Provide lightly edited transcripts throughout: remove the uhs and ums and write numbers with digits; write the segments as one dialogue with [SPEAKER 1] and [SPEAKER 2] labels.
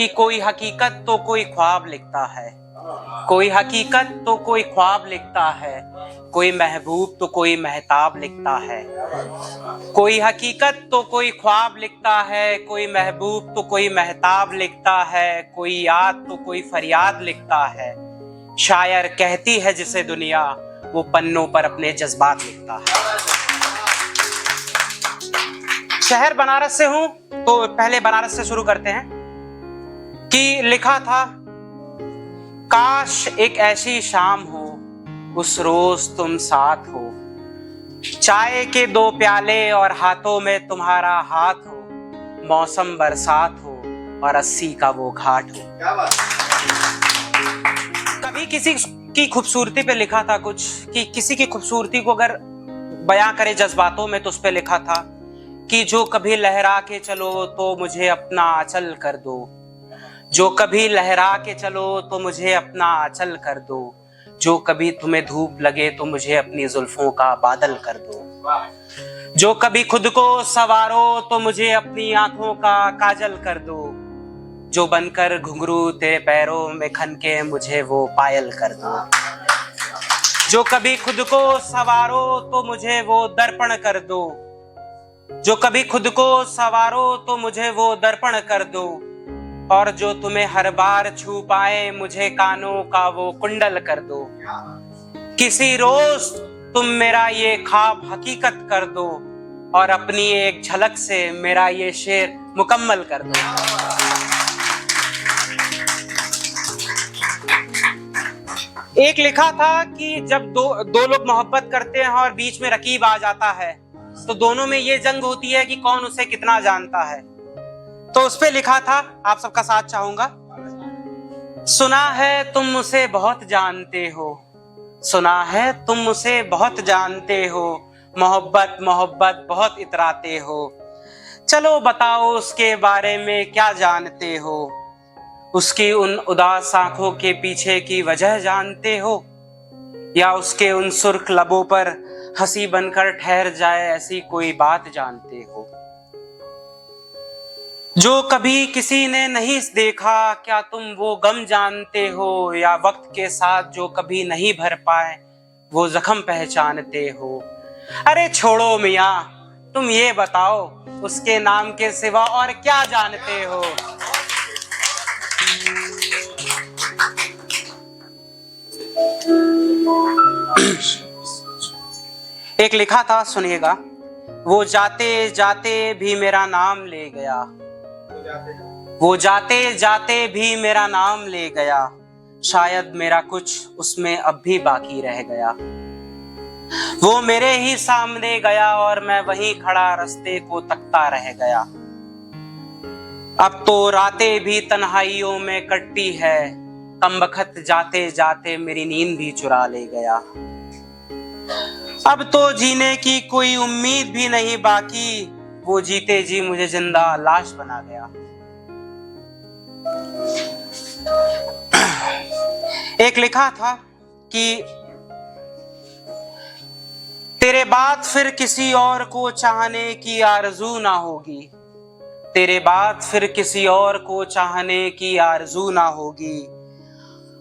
[SPEAKER 1] कि कोई हकीकत तो कोई ख्वाब लिखता है, कोई हकीकत तो कोई ख्वाब लिखता है, कोई महबूब तो कोई महताब लिखता है। कोई हकीकत तो कोई ख्वाब लिखता है, कोई महबूब तो कोई महताब लिखता है, कोई याद तो कोई फरियाद लिखता है। शायर कहती है जिसे दुनिया, वो पन्नों पर अपने जज्बात लिखता है। शहर बनारस से हूं, तो पहले बनारस से शुरू करते हैं कि लिखा था, काश एक ऐसी शाम हो, उस रोज तुम साथ हो, चाय के 2 प्याले और हाथों में तुम्हारा हाथ हो, मौसम बरसात हो और 80 का वो घाट हो। कभी किसी की खूबसूरती पे लिखा था कुछ कि किसी की खूबसूरती को अगर बयां करे जज्बातों में, तो उस पे लिखा था कि जो कभी लहरा के चलो तो मुझे अपना आंचल कर दो, जो कभी लहरा के चलो तो मुझे अपना आंचल कर दो, जो कभी तुम्हें धूप लगे तो मुझे अपनी जुल्फों का बादल कर दो, जो कभी खुद को सवारो तो मुझे अपनी आंखों का काजल कर दो, जो बनकर घुंघरू तेरे पैरों में खनके मुझे वो पायल कर दो, जो कभी खुद को सवारो तो मुझे वो दर्पण कर दो, जो कभी खुद को सवारो तो मुझे वो दर्पण कर दो, और जो तुम्हें हर बार छू पाए मुझे कानों का वो कुंडल कर दो। किसी रोज तुम मेरा ये ख्वाब हकीकत कर दो, और अपनी एक झलक से मेरा ये शेर मुकम्मल कर दो। एक लिखा था कि जब दो लोग मोहब्बत करते हैं और बीच में रकीब आ जाता है, तो दोनों में ये जंग होती है कि कौन उसे कितना जानता है। तो उस पे लिखा था, आप सबका साथ चाहूंगा। सुना है तुम उसे बहुत जानते हो, सुना है तुम उसे बहुत जानते हो, मोहब्बत मोहब्बत बहुत इतराते हो, चलो बताओ उसके बारे में क्या जानते हो, उसकी उन उदास आंखों के पीछे की वजह जानते हो, या उसके उन सुर्ख लबों पर हंसी बनकर ठहर जाए ऐसी कोई बात जानते हो। जो कभी किसी ने नहीं देखा, क्या तुम वो गम जानते हो, या वक्त के साथ जो कभी नहीं भर पाए वो जख्म पहचानते हो। अरे छोड़ो मियां, तुम ये बताओ उसके नाम के सिवा और क्या जानते हो। एक लिखा था, सुनिएगा, वो जाते जाते भी मेरा नाम ले गया, वो जाते जाते भी मेरा नाम ले गया, शायद मेरा कुछ उसमें अब भी बाकी रह गया। वो मेरे ही सामने गया और मैं वहीं खड़ा रास्ते को तकता रह गया। अब तो रातें भी तन्हाइयों में कटती है, कमबख्त जाते जाते मेरी नींद भी चुरा ले गया। अब तो जीने की कोई उम्मीद भी नहीं बाकी, वो जीते जी मुझे जिंदा लाश बना गया। एक लिखा था कि तेरे बाद फिर किसी और को चाहने की आरज़ू ना होगी, तेरे बाद फिर किसी और को चाहने की आरज़ू ना होगी।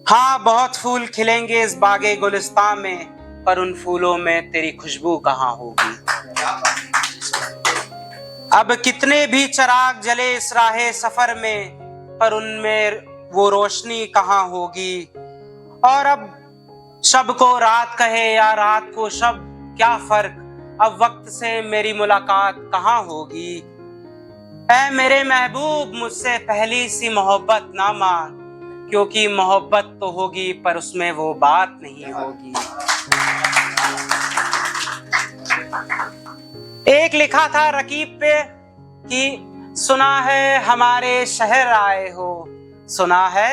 [SPEAKER 1] हाँ बहुत फूल खिलेंगे इस बागे गुलिस्तां में, पर उन फूलों में तेरी खुशबू कहाँ होगी। अब कितने भी चिराग जले इस राहे सफर में, पर उनमें वो रोशनी कहाँ होगी। और अब शब को रात कहे या रात को शब, क्या फर्क, अब वक्त से मेरी मुलाकात कहाँ होगी। ऐ मेरे महबूब मुझसे पहली सी मोहब्बत ना मान, क्योंकि मोहब्बत तो होगी पर उसमें वो बात नहीं होगी। एक लिखा था रकीब पे कि सुना है हमारे शहर आए हो, सुना है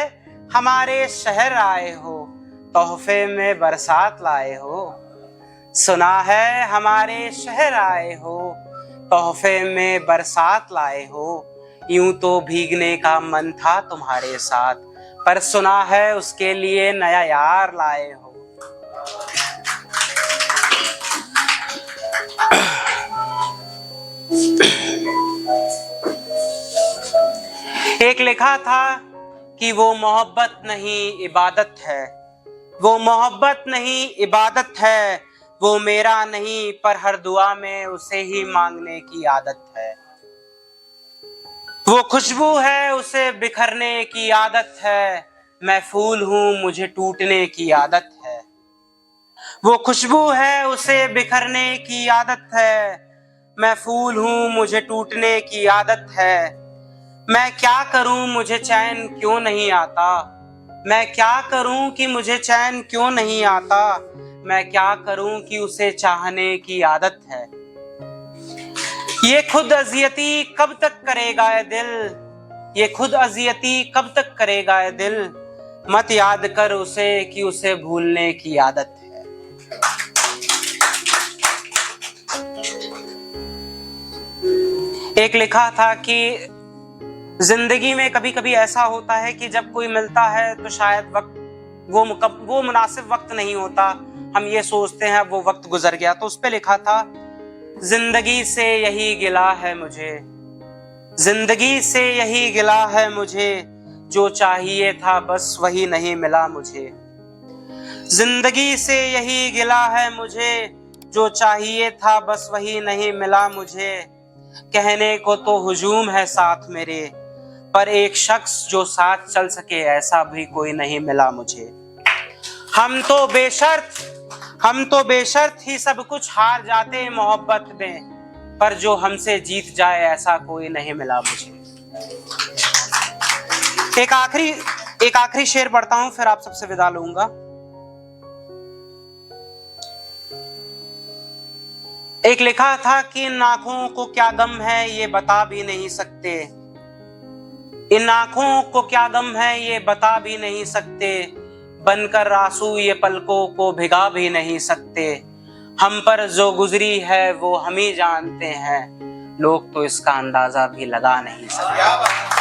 [SPEAKER 1] हमारे शहर आए हो, तोहफे में बरसात लाए हो। सुना है हमारे शहर आए हो, तोहफे में बरसात लाए हो। यूं तो भीगने का मन था तुम्हारे साथ, पर सुना है उसके लिए नया यार लाए हो। एक लिखा था कि वो मोहब्बत नहीं इबादत है, वो मोहब्बत नहीं इबादत है, वो मेरा नहीं पर हर दुआ में उसे ही मांगने की आदत है। वो खुशबू है उसे बिखरने की आदत है, मैं फूल हूं मुझे टूटने की आदत है। वो खुशबू है उसे बिखरने की आदत है, मैं फूल हूं मुझे टूटने की आदत है। मैं क्या करूं मुझे चैन क्यों नहीं आता, मैं क्या करूं कि मुझे चैन क्यों नहीं आता, मैं क्या करूं कि उसे चाहने की आदत है। ये खुद अजियती कब तक करेगा ये दिल, ये खुद अजियती कब तक करेगा ये दिल, मत याद कर उसे कि उसे भूलने की आदत है। एक लिखा था कि जिंदगी में कभी कभी ऐसा होता है कि जब कोई मिलता है तो शायद वक्त वो मुनासिब वक्त नहीं होता, हम ये सोचते हैं वो वक्त गुजर गया। तो उस पे लिखा था, जिंदगी से यही गिला है मुझे, जिंदगी से यही गिला है मुझे, जो चाहिए था बस वही नहीं मिला मुझे। जिंदगी से यही गिला है मुझे, जो चाहिए था बस वही नहीं मिला मुझे। कहने को तो हुजूम है साथ मेरे, पर एक शख्स जो साथ चल सके ऐसा भी कोई नहीं मिला मुझे। हम तो बेशर्त ही सब कुछ हार जाते मोहब्बत में, पर जो हमसे जीत जाए ऐसा कोई नहीं मिला मुझे। एक आखिरी शेर पढ़ता हूं, फिर आप सबसे विदा लूंगा। एक लिखा था कि इन आंखों को क्या गम है ये बता भी नहीं सकते, इन आंखों को क्या गम है ये बता भी नहीं सकते, बनकर आंसू ये पलकों को भिगा भी नहीं सकते। हम पर जो गुजरी है वो हम ही जानते हैं, लोग तो इसका अंदाजा भी लगा नहीं सकते।